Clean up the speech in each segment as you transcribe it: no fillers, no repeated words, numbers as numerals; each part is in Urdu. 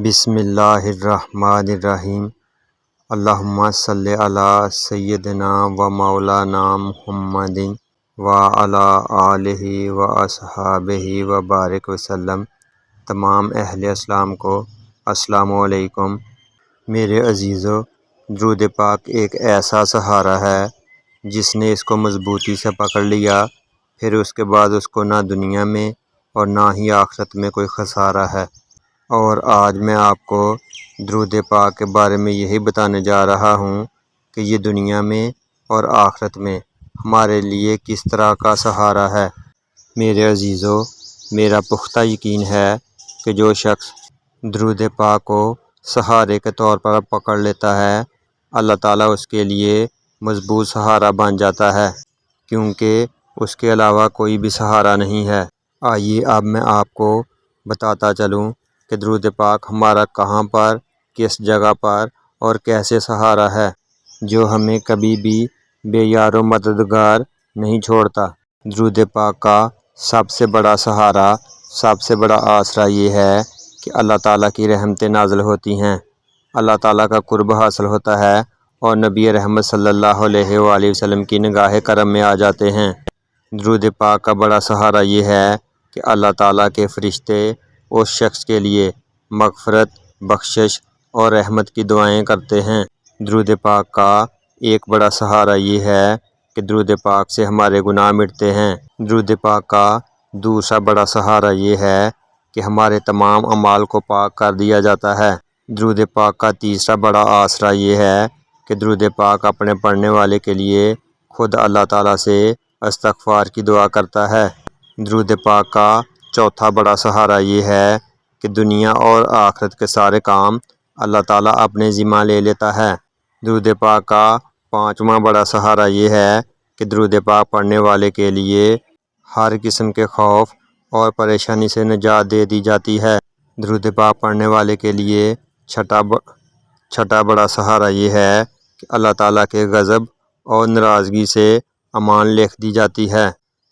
بسم اللہ الرحمن الرحیم۔ اللہم صلی علی سیدنا و مولانا محمد و علی آلہ و اصحابہ و بارک وسلم۔ تمام اہل اسلام کو السلام علیکم۔ میرے عزیزو، درود پاک ایک ایسا سہارا ہے جس نے اس کو مضبوطی سے پکڑ لیا، پھر اس کے بعد اس کو نہ دنیا میں اور نہ ہی آخرت میں کوئی خسارہ ہے۔ اور آج میں آپ کو درود پاک کے بارے میں یہی بتانے جا رہا ہوں کہ یہ دنیا میں اور آخرت میں ہمارے لیے کس طرح کا سہارا ہے۔ میرے عزیزو، میرا پختہ یقین ہے کہ جو شخص درود پاک کو سہارے کے طور پر پکڑ لیتا ہے، اللہ تعالیٰ اس کے لیے مضبوط سہارا بن جاتا ہے، کیونکہ اس کے علاوہ کوئی بھی سہارا نہیں ہے۔ آئیے اب میں آپ کو بتاتا چلوں کہ درود پاک ہمارا کہاں پر، کس جگہ پر اور کیسے سہارا ہے، جو ہمیں کبھی بھی بے یار و مددگار نہیں چھوڑتا۔ درود پاک کا سب سے بڑا سہارا، سب سے بڑا آسرا یہ ہے کہ اللہ تعالیٰ کی رحمتیں نازل ہوتی ہیں، اللہ تعالیٰ کا قرب حاصل ہوتا ہے اور نبی رحمت صلی اللہ علیہ وآلہ وسلم کی نگاہ کرم میں آ جاتے ہیں۔ درود پاک کا بڑا سہارا یہ ہے کہ اللہ تعالیٰ کے فرشتے اس شخص کے لیے مغفرت، بخشش اور رحمت کی دعائیں کرتے ہیں۔ درود پاک کا ایک بڑا سہارا یہ ہے کہ درود پاک سے ہمارے گناہ مٹتے ہیں۔ درود پاک کا دوسرا بڑا سہارا یہ ہے کہ ہمارے تمام اعمال کو پاک کر دیا جاتا ہے۔ درود پاک کا تیسرا بڑا آسرا یہ ہے کہ درود پاک اپنے پڑھنے والے کے لیے خود اللہ تعالیٰ سے استغفار کی دعا کرتا ہے۔ درود پاک کا چوتھا بڑا سہارا یہ ہے کہ دنیا اور آخرت کے سارے کام اللہ تعالیٰ اپنے ذمہ لے لیتا ہے۔ درود پاک کا پانچواں بڑا سہارا یہ ہے کہ درود پاک پڑھنے والے کے لیے ہر قسم کے خوف اور پریشانی سے نجات دے دی جاتی ہے۔ درود پاک پڑھنے والے کے لیے چھٹا بڑا سہارا یہ ہے کہ اللہ تعالیٰ کے غضب اور ناراضگی سے امان لکھ دی جاتی ہے۔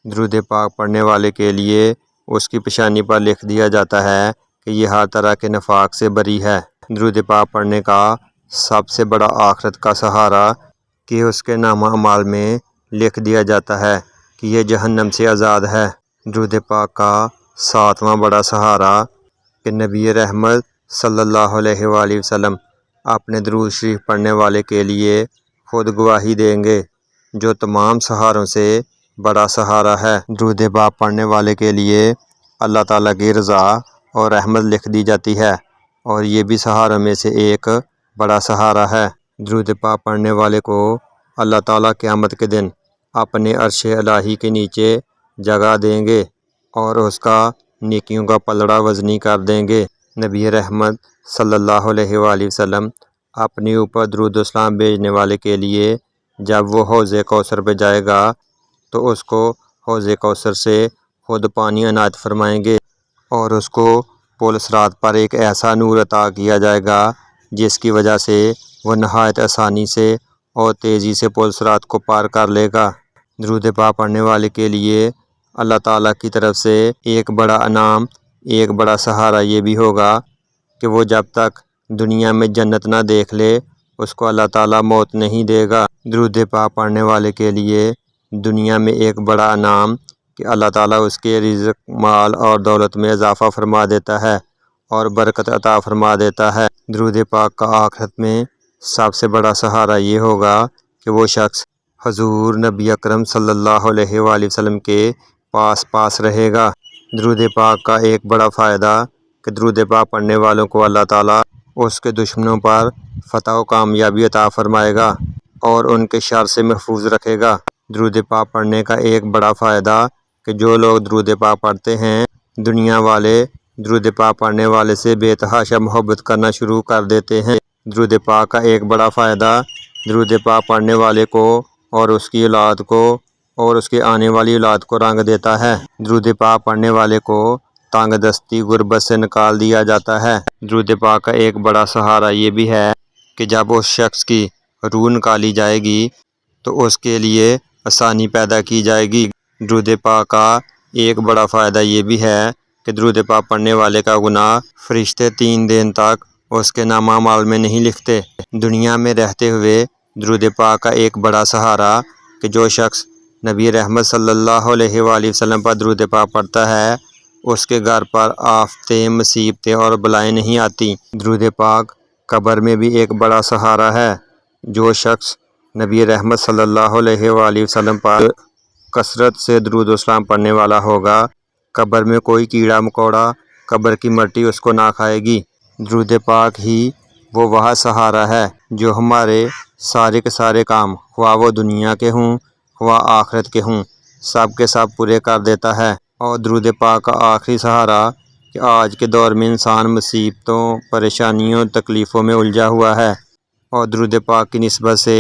درود پاک پڑھنے والے کے لیے اس کی پیشانی پر لکھ دیا جاتا ہے کہ یہ ہر طرح کے نفاق سے بری ہے۔ درود پاک پڑھنے کا سب سے بڑا آخرت کا سہارا کہ اس کے نامہ اعمال میں لکھ دیا جاتا ہے کہ یہ جہنم سے آزاد ہے۔ درود پاک کا ساتواں بڑا سہارا کہ نبی رحمت صلی اللہ علیہ وآلہ وسلم اپنے درود شریف پڑھنے والے کے لیے خود گواہی دیں گے، جو تمام سہاروں سے بڑا سہارا ہے۔ درود پاک پڑھنے والے کے لیے اللہ تعالیٰ کی رضا اور رحمت لکھ دی جاتی ہے، اور یہ بھی سہاروں میں سے ایک بڑا سہارا ہے۔ درود پاک پڑھنے والے کو اللہ تعالیٰ قیامت کے دن اپنے عرش الہی کے نیچے جگہ دیں گے اور اس کا نیکیوں کا پلڑا وزنی کر دیں گے۔ نبی رحمت صلی اللہ علیہ وآلہ وسلم اپنے اوپر درود و سلام بھیجنے والے کے لیے جب وہ حوض کوثر پہ جائے گا تو اس کو حوض کوثر سے خود پانی عنایت فرمائیں گے، اور اس کو پل صراط پر ایک ایسا نور عطا کیا جائے گا جس کی وجہ سے وہ نہایت آسانی سے اور تیزی سے پل صراط کو پار کر لے گا۔ درود پاک پڑھنے والے کے لیے اللہ تعالیٰ کی طرف سے ایک بڑا انعام، ایک بڑا سہارا یہ بھی ہوگا کہ وہ جب تک دنیا میں جنت نہ دیکھ لے اس کو اللہ تعالیٰ موت نہیں دے گا۔ درود پاک پڑھنے والے کے لیے دنیا میں ایک بڑا انعام کہ اللہ تعالیٰ اس کے رزق، مال اور دولت میں اضافہ فرما دیتا ہے اور برکت عطا فرما دیتا ہے۔ درود پاک کا آخرت میں سب سے بڑا سہارا یہ ہوگا کہ وہ شخص حضور نبی اکرم صلی اللہ علیہ وآلہ وسلم کے پاس رہے گا۔ درود پاک کا ایک بڑا فائدہ کہ درود پاک پڑھنے والوں کو اللہ تعالیٰ اس کے دشمنوں پر فتح و کامیابی عطا فرمائے گا اور ان کے شر سے محفوظ رکھے گا۔ درود پاک پڑھنے کا ایک بڑا فائدہ کہ جو لوگ درود پاک پڑھتے ہیں، دنیا والے درود پاک پڑھنے والے سے بے تحاشا محبت کرنا شروع کر دیتے ہیں۔ درود پاک کا ایک بڑا فائدہ درود پاک پڑھنے والے کو اور اس کی اولاد کو اور اس کے آنے والی اولاد کو رنگ دیتا ہے۔ درود پاک پڑھنے والے کو تنگ دستی، غربت سے نکال دیا جاتا ہے۔ درود پاک کا ایک بڑا سہارا یہ بھی ہے کہ جب اس شخص کی روح نکالی جائے گی تو اس کے لیے آسانی پیدا کی جائے گی۔ درود پاک کا ایک بڑا فائدہ یہ بھی ہے کہ درود پاک پڑھنے والے کا گناہ فرشتے 3 دن تک اس کے نامہ اعمال میں نہیں لکھتے۔ دنیا میں رہتے ہوئے درود پاک کا ایک بڑا سہارا کہ جو شخص نبی رحمت صلی اللہ علیہ وآلہ وسلم پر درود پاک پڑھتا ہے اس کے گھر پر آفتیں، مصیبتیں اور بلائیں نہیں آتی۔ درود پاک قبر میں بھی ایک بڑا سہارا ہے۔ جو شخص نبی رحمت صلی اللہ علیہ وآلہ وسلم پر کثرت سے درود و سلام پڑھنے والا ہوگا، قبر میں کوئی کیڑا مکوڑا قبر کی مٹی اس کو نہ کھائے گی۔ درود پاک ہی وہ سہارا ہے جو ہمارے سارے کے سارے کام، خواہ وہ دنیا کے ہوں خواہ آخرت کے ہوں، سب کے سب پورے کر دیتا ہے۔ اور درود پاک کا آخری سہارا کہ آج کے دور میں انسان مصیبتوں، پریشانیوں، تکلیفوں میں الجھا ہوا ہے، اور درود پاک کی نسبت سے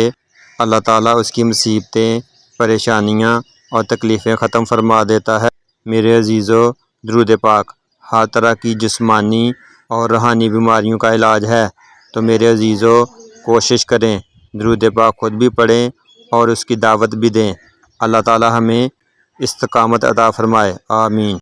اللہ تعالیٰ اس کی مصیبتیں، پریشانیاں اور تکلیفیں ختم فرما دیتا ہے۔ میرے عزیزو، درود پاک ہر طرح کی جسمانی اور روحانی بیماریوں کا علاج ہے، تو میرے عزیزو کوشش کریں درود پاک خود بھی پڑھیں اور اس کی دعوت بھی دیں۔ اللہ تعالیٰ ہمیں استقامت عطا فرمائے، آمین۔